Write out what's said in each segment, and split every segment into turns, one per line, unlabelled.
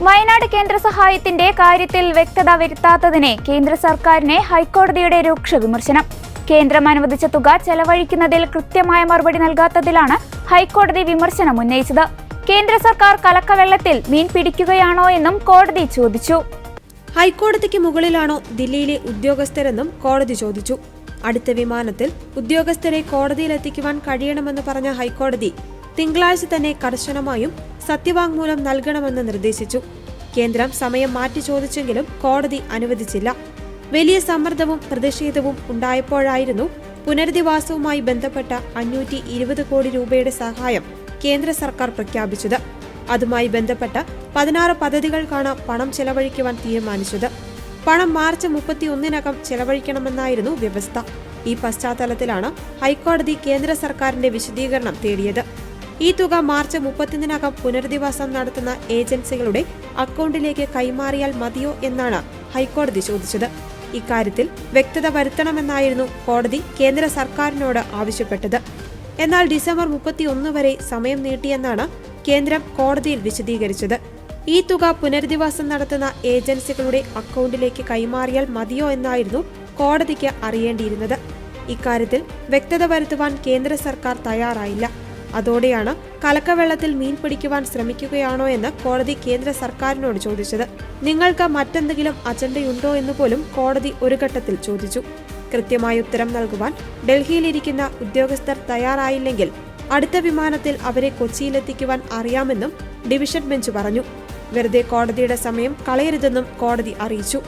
വയനാട് കേന്ദ്ര സഹായത്തിന്റെ കാര്യത്തിൽ വ്യക്തത വരുത്താത്തതിനെ കേന്ദ്ര സർക്കാരിനെ ഹൈക്കോടതിയുടെ രൂക്ഷ വിമർശനം. കേന്ദ്രം അനുവദിച്ച തുക ചെലവഴിക്കുന്നതിൽ കൃത്യമായ മറുപടി നൽകാത്തതിലാണ് ഹൈക്കോടതി വിമർശനം ഉന്നയിച്ചത്. കേന്ദ്ര സർക്കാർ കലക്കവെള്ളത്തിൽ മീൻ പിടിക്കുകയാണോ എന്നും കോടതി ചോദിച്ചു.
ഹൈക്കോടതിക്ക് മുകളിലാണോ ദില്ലിയിലെ ഉദ്യോഗസ്ഥരെന്നും കോടതി ചോദിച്ചു. അടുത്ത വിമാനത്തിൽ ഉദ്യോഗസ്ഥരെ കോടതിയിലെത്തിക്കുവാൻ കഴിയണമെന്ന് പറഞ്ഞ ഹൈക്കോടതി തിങ്കളാഴ്ച തന്നെ കർശനമായും സത്യവാങ്മൂലം നൽകണമെന്ന് നിർദ്ദേശിച്ചു. കേന്ദ്രം സമയം മാറ്റി ചോദിച്ചെങ്കിലും കോടതി അനുവദിച്ചില്ല. വലിയ സമ്മർദ്ദവും പ്രതിഷേധവും ഉണ്ടായപ്പോഴായിരുന്നു പുനരധിവാസവുമായി ബന്ധപ്പെട്ട 520 കോടി രൂപയുടെ സഹായം കേന്ദ്ര സർക്കാർ പ്രഖ്യാപിച്ചത്. അതുമായി ബന്ധപ്പെട്ട 16 പദ്ധതികൾക്കാണ് പണം ചെലവഴിക്കുവാൻ തീരുമാനിച്ചത്. പണം മാർച്ച് 31-നകം ചെലവഴിക്കണമെന്നായിരുന്നു വ്യവസ്ഥ. ഈ പശ്ചാത്തലത്തിലാണ് ഹൈക്കോടതി കേന്ദ്ര സർക്കാരിന്റെ വിശദീകരണം തേടിയത്. ഈ തുക മാർച്ച് 31-നകം പുനരധിവാസം നടത്തുന്ന ഏജൻസികളുടെ അക്കൗണ്ടിലേക്ക് കൈമാറിയാൽ മതിയോ എന്നാണ് ഹൈക്കോടതി ചോദിച്ചത്. ഇക്കാര്യത്തിൽ വ്യക്തത വരുത്തണമെന്നായിരുന്നു കോടതി കേന്ദ്ര സർക്കാരിനോട് ആവശ്യപ്പെട്ടത്. എന്നാൽ ഡിസംബർ 31 വരെ സമയം നീട്ടിയെന്നാണ് കേന്ദ്രം കോടതിയിൽ വിശദീകരിച്ചത്. ഈ തുക പുനരധിവാസം നടത്തുന്ന ഏജൻസികളുടെ അക്കൗണ്ടിലേക്ക് കൈമാറിയാൽ മതിയോ എന്നായിരുന്നു കോടതിക്ക് അറിയേണ്ടിയിരുന്നത്. ഇക്കാര്യത്തിൽ വ്യക്തത വരുത്തുവാൻ കേന്ദ്ര സർക്കാർ തയ്യാറായില്ല. അതോടെയാണ് കലക്കവെള്ളത്തിൽ മീൻ പിടിക്കുവാൻ ശ്രമിക്കുകയാണോ എന്ന് കോടതി കേന്ദ്ര സർക്കാരിനോട് ചോദിച്ചത്. നിങ്ങൾക്ക് മറ്റെന്തെങ്കിലും അജണ്ടയുണ്ടോ എന്ന് പോലും കോടതി ഒരു ഘട്ടത്തിൽ ചോദിച്ചു. കൃത്യമായ ഉത്തരം നൽകുവാൻ ഡൽഹിയിലിരിക്കുന്ന ഉദ്യോഗസ്ഥർ തയ്യാറായില്ലെങ്കിൽ അടുത്ത വിമാനത്തിൽ അവരെ കൊച്ചിയിലെത്തിക്കുവാൻ അറിയാമെന്നും ഡിവിഷൻ ബെഞ്ച് പറഞ്ഞു. വെറുതെ കോടതിയുടെ സമയം കളയരുതെന്നും കോടതി അറിയിച്ചു.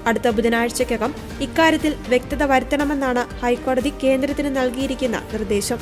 അടുത്ത ബുധനാഴ്ചയ്ക്കകം ഇക്കാര്യത്തിൽ വ്യക്തത വരുത്തണമെന്നാണ് ഹൈക്കോടതി കേന്ദ്രത്തിന് നൽകിയിരിക്കുന്ന നിർദ്ദേശം.